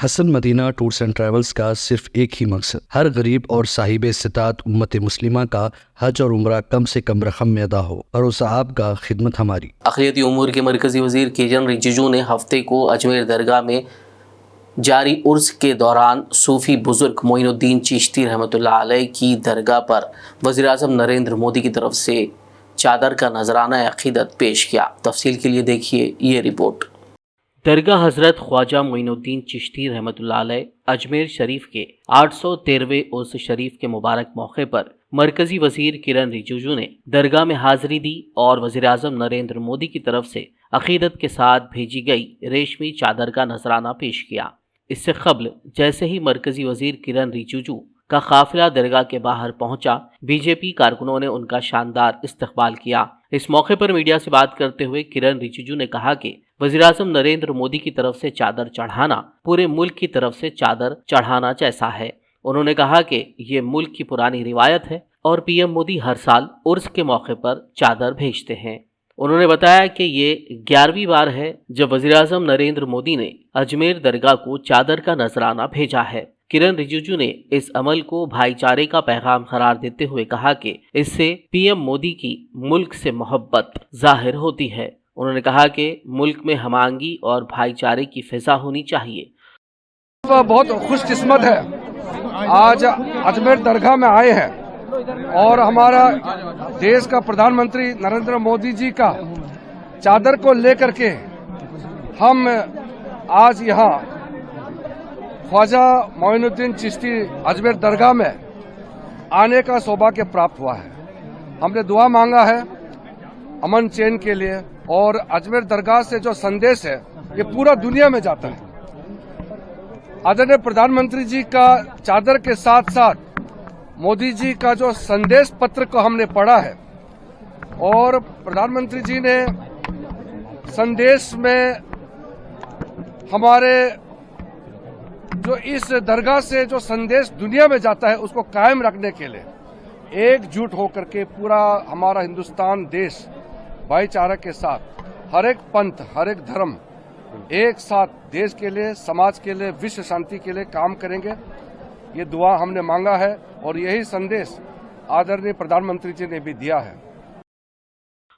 Hasan Madina tours and travels का सिर्फ एक ही मकसद, हर गरीब और साहिब इस्तिताअत उम्मत मुस्लिमा का हज और उम्रा कम से कम रकम में अदा हो। भरोसा आपका, खिदमत हमारी। अक़लियती उमूर के मरकज़ी वज़ीर किरण रिजिजू ने हफ्ते को अजमेर दरगाह में जारी उर्स के दौरान सूफ़ी बुज़ुर्ग मोइनुद्दीन चिश्ती रहमतुल्लाह अलैह की दरगाह पर वज़ीर-ए-आज़म नरेंद्र मोदी की तरफ से चादर का नजराना अक़ीदत पेश किया। तफसील के लिए देखिए ये रिपोर्ट। दरगाह हज़रत ख्वाजा मोइनुद्दीन चिश्ती रहमतुल्लाह अलैह अजमेर शरीफ के 813वें उर्स शरीफ के मुबारक मौके पर मरकजी वजीर किरण रिजिजू ने दरगाह में हाजिरी दी और वज़ीर-ए-आज़म नरेंद्र मोदी की तरफ से अक़ीदत के साथ भेजी गई रेशमी चादर का नजराना पेश किया। इससे कबल जैसे ही मरकजी वजीर किरण रिजिजू का काफिला दरगाह के बाहर पहुंचा, बीजेपी कारकुनों ने उनका शानदार इस्तकबाल किया। इस मौके पर मीडिया से बात करते हुए किरण रिजिजू ने कहा कि वज़ीर-ए-आज़म नरेंद्र मोदी की तरफ से चादर चढ़ाना पूरे मुल्क की तरफ से चादर चढ़ाना जैसा है। उन्होंने कहा कि ये मुल्क की पुरानी रिवायत है और पीएम मोदी हर साल उर्स के मौके पर चादर भेजते हैं। उन्होंने बताया कि ये 11वीं बार है जब वज़ीर-ए-आज़म नरेंद्र मोदी ने अजमेर दरगाह को चादर का नजराना भेजा है। किरण रिजिजू ने इस अमल को भाईचारे का पैगाम करार देते हुए कहा कि इससे पीएम मोदी की मुल्क से मोहब्बत जाहिर होती है। उन्होंने कहा कि मुल्क में हमांगी और भाईचारे की फिजा होनी चाहिए। बहुत खुशकिस्मत है, आज अजमेर दरगाह में आए हैं और हमारा देश का प्रधानमंत्री नरेंद्र मोदी जी का चादर को लेकर के हम आज यहाँ ख्वाजा मोइनुद्दीन चिश्ती अजमेर दरगाह में आने का सौभाग्य प्राप्त हुआ है। हमने दुआ मांगा है अमन चैन के लिए और अजमेर दरगाह से जो संदेश है ये पूरा दुनिया में जाता है। आदरणीय प्रधानमंत्री जी का चादर के साथ साथ मोदी जी का जो संदेश पत्र को हमने पढ़ा है और प्रधानमंत्री जी ने संदेश में हमारे जो इस दरगाह से जो संदेश दुनिया में जाता है उसको कायम रखने के लिए एकजुट होकर के पूरा हमारा हिंदुस्तान देश भाईचारा के साथ हर एक पंथ हर एक धर्म एक साथ देश के लिए, समाज के लिए, विश्व शांति के लिए काम करेंगे। ये दुआ हमने मांगा है और यही संदेश आदरणीय प्रधानमंत्री जी ने भी दिया है।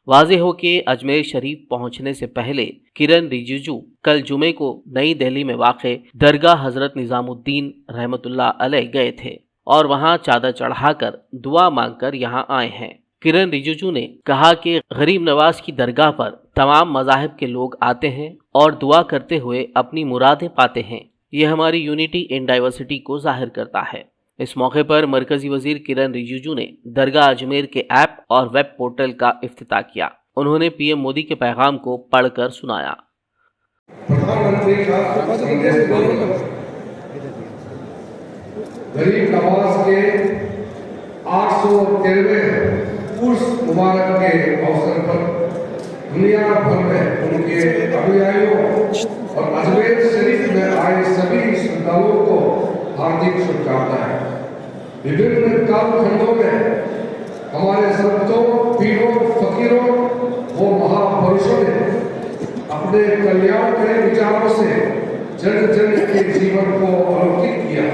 वाज़ेह हो कि अजमेर शरीफ पहुंचने से पहले किरण रिजिजू कल जुमे को नई दिल्ली में वाक़े दरगाह हजरत निज़ामुद्दीन रहमतुल्लाह अलैह गए थे और वहां चादर चढ़ाकर दुआ मांगकर यहां आए हैं। किरण रिजिजू ने कहा कि गरीब नवाज की दरगाह पर तमाम मज़ाहिब के लोग आते हैं और दुआ करते हुए अपनी मुरादें पाते हैं। ये हमारी यूनिटी इन डाइवर्सिटी को जाहिर करता है। इस मौके पर मरकजी वजीर किरण रिजिजू ने दरगाह अजमेर के ऐप और वेब पोर्टल का इफ्तिताह किया। उन्होंने पीएम मोदी के पैगाम को पढ़कर सुनाया। प्रधानमंत्री का गरीब नवाज के 813वें उर्स मुबारक के अवसर पर दुनिया भर में उनके अनुयायियों और अजमेर शरीफ में आए सभी श्रद्धालुओं को हार्दिक शुभकामनाएं। विभिन्न कालखंडों में हमारे संतों, पीरों, फकीरों व महापुरुषों ने अपने कल्याणकारी विचारों से जन जन के जीवन को अलौकिक किया।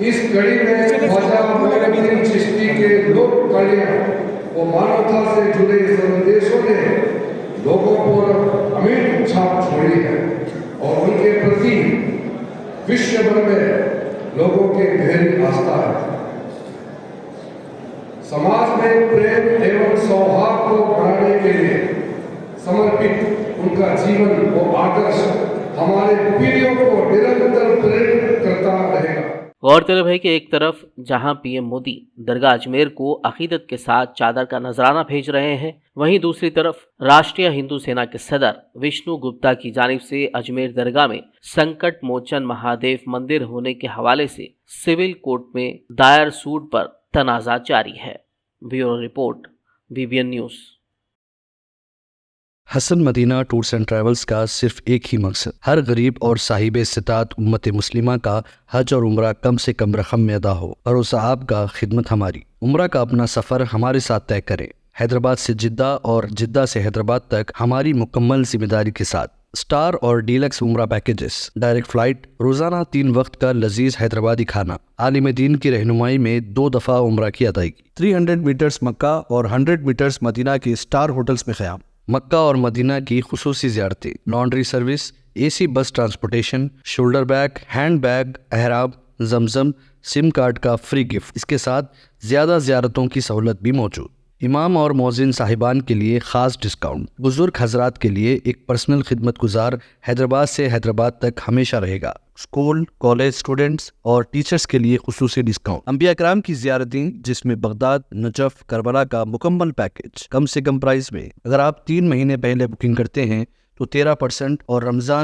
इस कड़ी में ख्वाजा मोइनुद्दीन चिश्ती के लोक कल्याण व मानवता से जुड़े संदेशों ने लोगों पर अमिट छाप छोड़ी है और उनके प्रति विश्व भर में लोगों के गहरी आस्था है। समाज में प्रेम एवं सौहार्द को बढ़ाने के लिए समर्पित उनका जीवन व आदर्श हमारे पीढ़ियों को निरंतर प्रेरित करता रहेगा। गौरतलब है कि एक तरफ जहां पीएम मोदी दरगाह अजमेर को अकीदत के साथ चादर का नजराना भेज रहे हैं, वहीं दूसरी तरफ राष्ट्रीय हिंदू सेना के सदर विष्णु गुप्ता की जानिब से अजमेर दरगाह में संकट मोचन महादेव मंदिर होने के हवाले से सिविल कोर्ट में दायर सूट पर तनाज़ा जारी है। Bureau report, BBN news. Hasan Madina tours and travels का सिर्फ एक ही मकसद, हर गरीब और साहिब इस्तिताअत उम्मत मुस्लिमा का हज और उम्रा कम से कम रकम में अदा हो। भरोसा आपका, खिदमत हमारी। उम्रा का अपना सफ़र हमारे साथ तय करें। हैदराबाद से जिद्दा और जिद्दा से हैदराबाद तक हमारी मुकम्मल जिम्मेदारी के साथ स्टार और डीलक्स उम्रा पैकेजेस, डायरेक्ट फ्लाइट, रोजाना 3 वक्त का लजीज हैदराबादी खाना, आलिम दीन की रहनुमाई में 2 दफ़ा उम्रा की अदायगी, 300 मीटर्स मक्का और 100 मीटर्स मदीना के स्टार होटल्स में क़याम, मक्का और मदीना की खुसूसी ज़ियारतें, laundry service, AC bus transportation, shoulder bag, hand bag, अहराम, जमजम, सिम कार्ड का फ्री गिफ्ट। इसके साथ ज़्यादा ज़ियारतों की सहूलत भी मौजूद। इमाम और मौज़िन साहिबान के लिए ख़ास डिस्काउंट, बुजुर्ग हजरात के लिए एक पर्सनल खिदमत गुजार हैदराबाद से हैदराबाद तक हमेशा रहेगा। स्कूल, कॉलेज स्टूडेंट्स और टीचर्स के लिए खुसूसी डिस्काउंट, अंबिया कराम की ज़ियारतें जिसमें बगदाद, नजफ, करबला का मुकम्मल पैकेज कम से कम प्राइस में। अगर आप 3 महीने पहले बुकिंग करते हैं तो 13% और रमज़ान